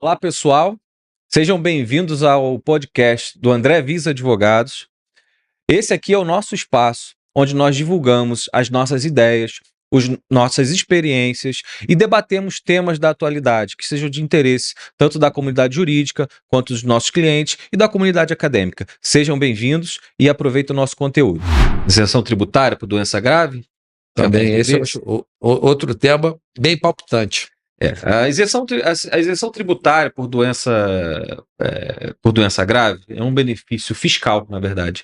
Olá, pessoal. Sejam bem-vindos ao podcast do André Visa Advogados. Esse aqui é o nosso espaço onde nós divulgamos as nossas ideias, nossas experiências e debatemos temas da atualidade que sejam de interesse tanto da comunidade jurídica quanto dos nossos clientes e da comunidade acadêmica. Sejam bem-vindos e aproveitem o nosso conteúdo. Isenção tributária por doença grave? Também, esse é outro tema bem palpitante. A isenção tributária por doença grave é um benefício fiscal, na verdade,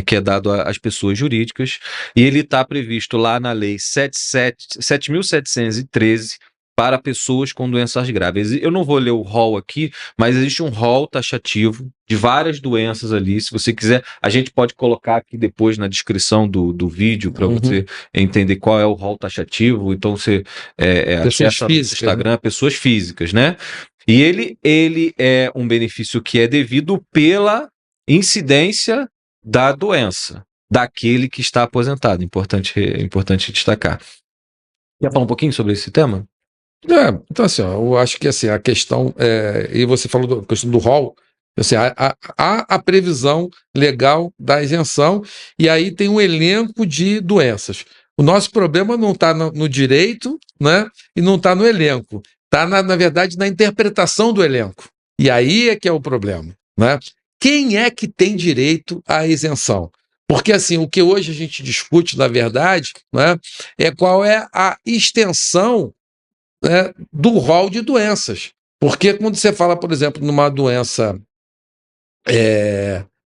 que é dado às pessoas jurídicas, e ele está previsto lá na Lei 7.713 para pessoas com doenças graves. Eu não vou ler o rol aqui, mas existe um rol taxativo de várias doenças ali. Se você quiser, a gente pode colocar aqui depois na descrição do vídeo para você entender qual é o rol taxativo. Então você acessa no Instagram, né? Pessoas físicas, né? E ele é um benefício que é devido pela incidência da doença daquele que está aposentado. Importante destacar. Quer falar um pouquinho sobre esse tema? Então, assim, eu acho que assim, a questão, e você falou da questão do rol, assim, há a previsão legal da isenção, e aí tem um elenco de doenças. O nosso problema não está no direito, né, e não está no elenco, está, na verdade, na interpretação do elenco. E aí é que é o problema, né? Quem é que tem direito à isenção? Porque, assim, o que hoje a gente discute, na verdade, né, é qual é a extensão, né, do rol de doenças. Porque quando você fala, por exemplo, numa doença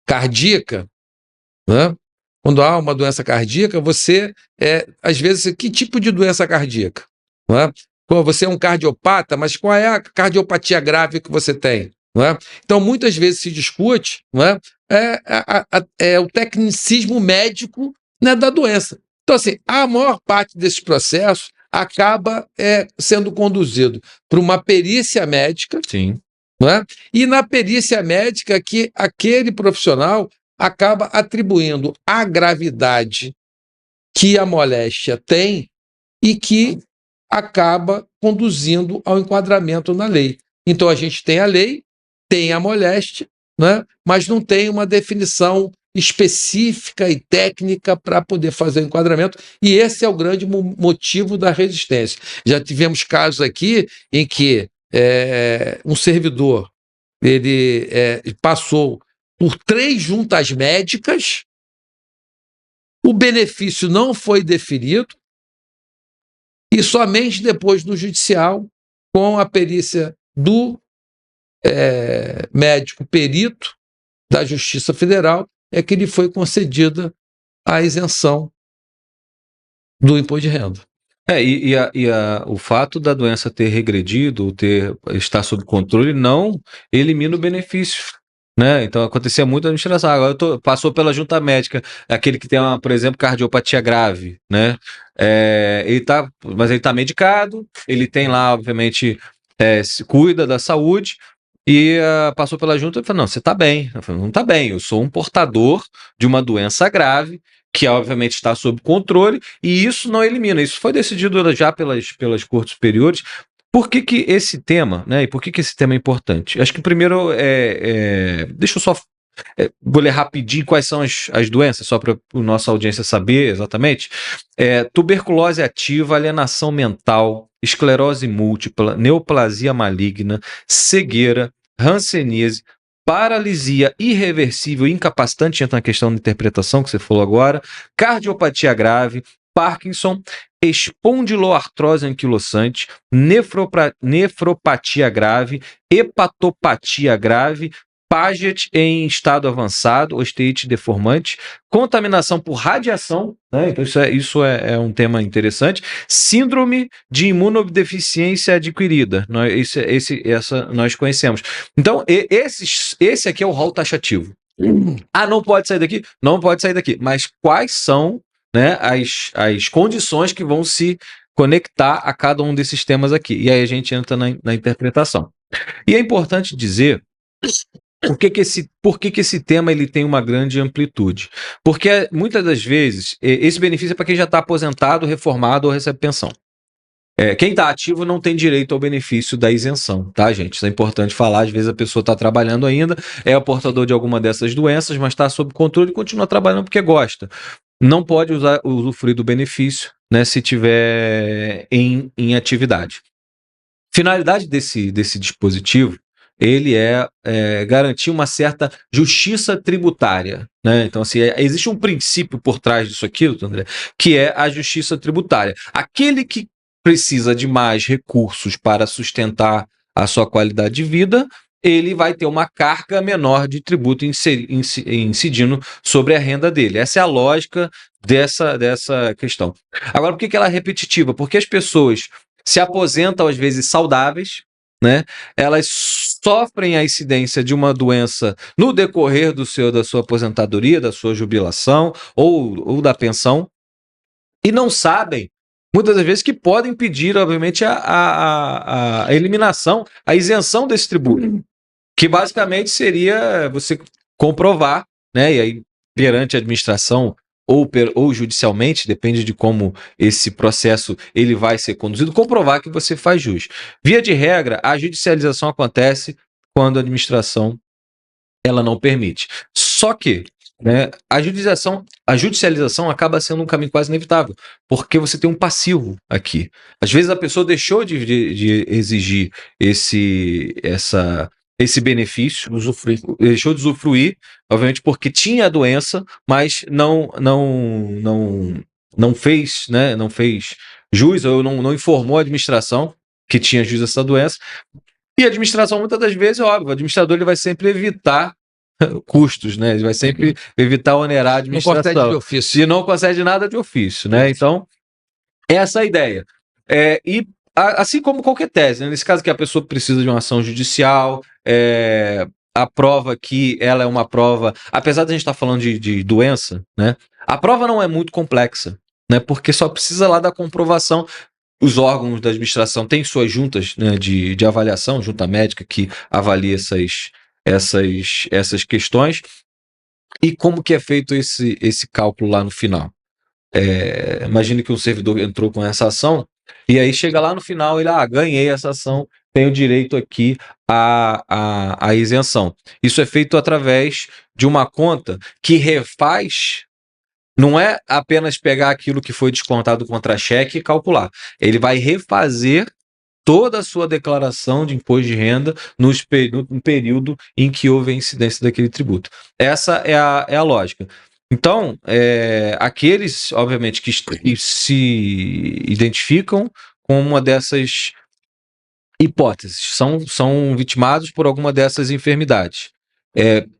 cardíaca, né, quando há uma doença cardíaca, você, às vezes, que tipo de doença cardíaca? Né? Você é um cardiopata, mas qual é a cardiopatia grave que você tem? Né? Então, muitas vezes se discute, né, o tecnicismo médico, né, da doença. Então, assim, a maior parte desses processos acaba sendo conduzido por uma perícia médica. Sim. Não é? E na perícia médica que aquele profissional acaba atribuindo a gravidade que a moléstia tem e que acaba conduzindo ao enquadramento na lei. Então a gente tem a lei, tem a moléstia, né? Mas não tem uma definição específica e técnica para poder fazer o enquadramento, e esse é o grande motivo da resistência. Já tivemos casos aqui em que um servidor ele passou por 3 juntas médicas, o benefício não foi deferido, e somente depois no judicial, com a perícia do médico perito da Justiça Federal, é que lhe foi concedida a isenção do imposto de renda. O fato da doença ter regredido, estar sob controle, não elimina o benefício, né? Então acontecia muito a gente pensar, agora passou pela junta médica, aquele que tem, por exemplo, cardiopatia grave, né? Mas ele está medicado, ele tem lá, obviamente, se cuida da saúde, e passou pela junta e falou, não, você está bem. Eu falei, não está bem, eu sou um portador de uma doença grave, que obviamente está sob controle, e isso não elimina. Isso foi decidido já pelas cortes superiores. Por que esse tema, né? E por que esse tema é importante? Acho que primeiro deixa eu só vou ler rapidinho quais são as doenças, só para a nossa audiência saber exatamente. Tuberculose ativa, alienação mental, esclerose múltipla, neoplasia maligna, cegueira, hanseníase, paralisia irreversível, incapacitante, entra na questão da interpretação que você falou agora, cardiopatia grave, Parkinson, espondiloartrose anquilosante, nefropatia grave, hepatopatia grave, Paget em estado avançado, osteite deformante, contaminação por radiação, né? Então isso é um tema interessante, síndrome de imunodeficiência adquirida, essa nós conhecemos. Então, esse aqui é o rol taxativo. Não pode sair daqui? Não pode sair daqui. Mas quais são, né, as condições que vão se conectar a cada um desses temas aqui? E aí a gente entra na interpretação. E é importante dizer por que esse tema ele tem uma grande amplitude? Porque muitas das vezes esse benefício é para quem já está aposentado, reformado ou recebe pensão. Quem está ativo não tem direito ao benefício da isenção, tá, gente? Isso é importante falar. Às vezes a pessoa está trabalhando ainda, é portador de alguma dessas doenças, mas está sob controle e continua trabalhando porque gosta. Não pode usufruir do benefício, né, se tiver em atividade. Finalidade desse dispositivo, ele garantir uma certa justiça tributária, né? Então, assim, existe um princípio por trás disso aqui, André, que é a justiça tributária. Aquele que precisa de mais recursos para sustentar a sua qualidade de vida, ele vai ter uma carga menor de tributo incidindo sobre a renda dele. Essa é a lógica dessa questão. Agora, por que ela é repetitiva? Porque as pessoas se aposentam às vezes saudáveis, né? Elas sofrem a incidência de uma doença no decorrer da sua aposentadoria, da sua jubilação ou da pensão, e não sabem, muitas das vezes, que podem pedir, obviamente, a eliminação, a isenção desse tributo, que basicamente seria você comprovar, né? E aí, perante a administração ou judicialmente, depende de como esse processo ele vai ser conduzido, comprovar que você faz jus. Via de regra, a judicialização acontece quando a administração ela não permite. Só que, né, a judicialização acaba sendo um caminho quase inevitável, porque você tem um passivo aqui. Às vezes a pessoa deixou de exigir esse benefício, deixou de usufruir, obviamente porque tinha a doença, mas não fez, né, não fez jus, ou não informou a administração que tinha jus a essa doença. E a administração, muitas das vezes, óbvio, o administrador ele vai sempre evitar custos, né? Ele vai sempre evitar onerar a administração. Não concede de ofício. E não concede nada de ofício, né? Então, essa é a ideia. E assim como qualquer tese, né? Nesse caso que a pessoa precisa de uma ação judicial, a prova que ela é uma prova, apesar de a gente estar falando de doença, né? A prova não é muito complexa, né? Porque só precisa lá da comprovação. Os órgãos da administração têm suas juntas, né, de avaliação, junta médica que avalia essas questões. E como que é feito esse cálculo lá no final? Imagine que um servidor entrou com essa ação, e aí chega lá no final, ele, ganhei essa ação, tenho direito aqui à isenção. Isso é feito através de uma conta que refaz. Não é apenas pegar aquilo que foi descontado contra cheque e calcular. Ele vai refazer toda a sua declaração de imposto de renda no período em que houve a incidência daquele tributo. Essa é a lógica. Então, aqueles, obviamente, que se identificam com uma dessas hipóteses, são vitimados por alguma dessas enfermidades.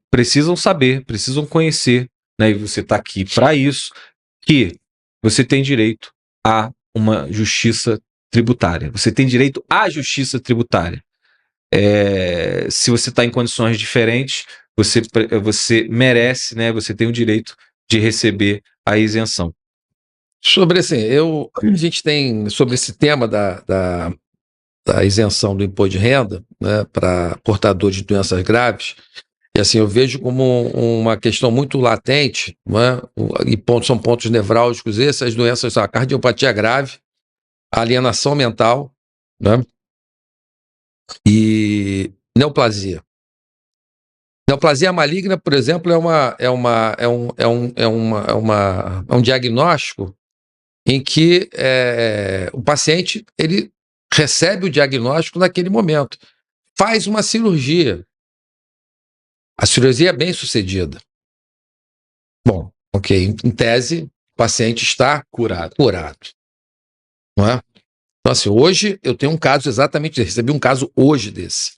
Precisam saber, precisam conhecer, né, e você está aqui para isso, que você tem direito a uma justiça tributária. Você tem direito à justiça tributária. Se você está em condições diferentes, você merece, né? Você tem o direito de receber a isenção. Sobre assim, a gente tem sobre esse tema da isenção do imposto de renda, né, para portadores de doenças graves. E assim, eu vejo como uma questão muito latente, né, e são pontos nevrálgicos essas doenças, a cardiopatia grave, a alienação mental, né, e neoplasia. Neoplasia maligna, por exemplo, é um diagnóstico em que o paciente ele recebe o diagnóstico naquele momento, faz uma cirurgia. A cirurgia é bem sucedida. Bom, ok, em tese, o paciente está curado. Não é? Então, assim, hoje eu tenho um caso exatamente desse. Recebi um caso hoje desse.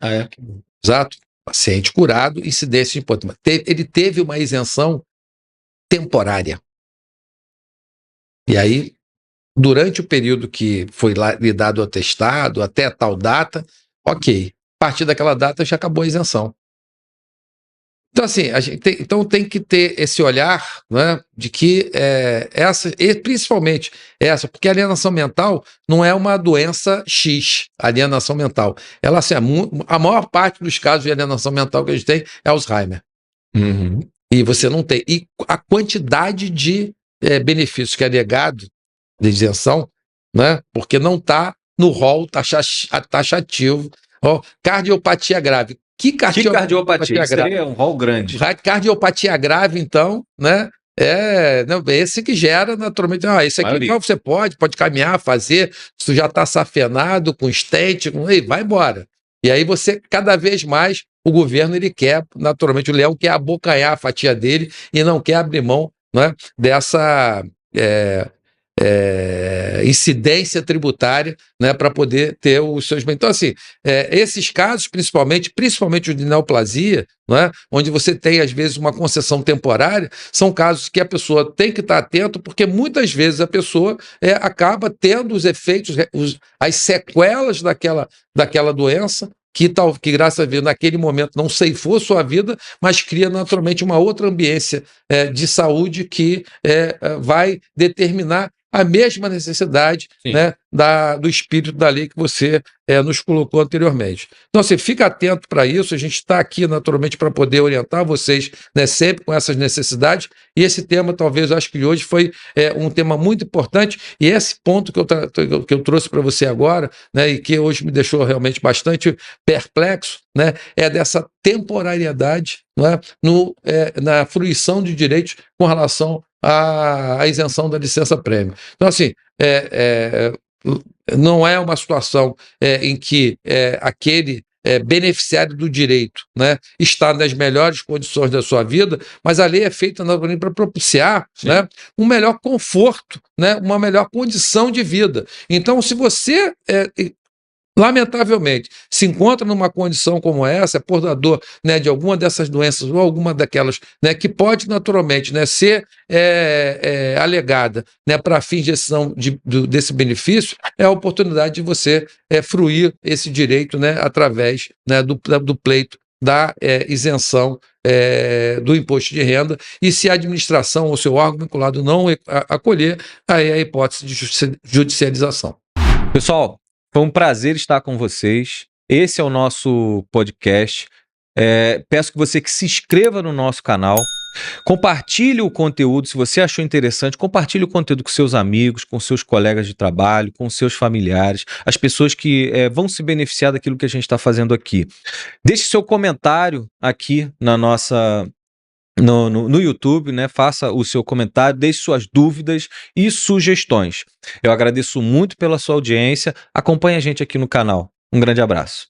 Exato. Paciente curado, incidência de imposto. Ele teve uma isenção temporária. E aí, durante o período que foi lhe dado o atestado, até tal data, ok. A partir daquela data já acabou a isenção. Então, assim, a gente tem que ter esse olhar, né, de que e principalmente essa, porque a alienação mental não é uma doença X, a alienação mental. Ela, assim, a maior parte dos casos de alienação mental que a gente tem é Alzheimer. Uhum. E você não tem. E a quantidade de benefícios que é negado de isenção, né, porque não está no rol taxativo. Ó, cardiopatia grave. Que cardiopatia? Isso aí é um rol grande. Cardiopatia grave, então, né? Não, esse que gera naturalmente. Esse aqui você pode caminhar, fazer, se tu já está safenado, com stent, vai embora. E aí você, cada vez mais, o governo ele quer, naturalmente, o leão quer abocanhar a fatia dele e não quer abrir mão, né, dessa incidência tributária, né, para poder ter os seus bens. Então, assim, esses casos, principalmente os de neoplasia, né, onde você tem, às vezes, uma concessão temporária, são casos que a pessoa tem que estar atento, porque muitas vezes a pessoa acaba tendo os efeitos, as sequelas daquela doença, que graças a Deus, naquele momento não ceifou sua vida, mas cria naturalmente uma outra ambiência de saúde que vai determinar a mesma necessidade, né, do espírito da lei que você nos colocou anteriormente. Então, você fica atento para isso, a gente está aqui naturalmente para poder orientar vocês, né, sempre com essas necessidades, e esse tema talvez, acho que hoje foi um tema muito importante, e esse ponto que eu trouxe para você agora, né, e que hoje me deixou realmente bastante perplexo, né, é dessa temporariedade, né, na fruição de direitos com relação à isenção da licença-prêmio. Então, assim, não é uma situação em que aquele beneficiário do direito, né, está nas melhores condições da sua vida, mas a lei é feita para propiciar, né, um melhor conforto, né, uma melhor condição de vida. Então, se você lamentavelmente, se encontra numa condição como essa, é portador, né, de alguma dessas doenças ou alguma daquelas, né, que pode naturalmente, né, ser alegada, né, para fins de gestão desse benefício, é a oportunidade de você fruir esse direito, né, através, né, do pleito da isenção do imposto de renda, e se a administração ou seu órgão vinculado não acolher, aí é a hipótese de judicialização. Pessoal, foi um prazer estar com vocês. Esse é o nosso podcast. Peço que você se inscreva no nosso canal. Compartilhe o conteúdo, se você achou interessante, compartilhe o conteúdo com seus amigos, com seus colegas de trabalho, com seus familiares, as pessoas que vão se beneficiar daquilo que a gente está fazendo aqui. Deixe seu comentário aqui no YouTube, né? Faça o seu comentário, deixe suas dúvidas e sugestões. Eu agradeço muito pela sua audiência. Acompanhe a gente aqui no canal. Um grande abraço.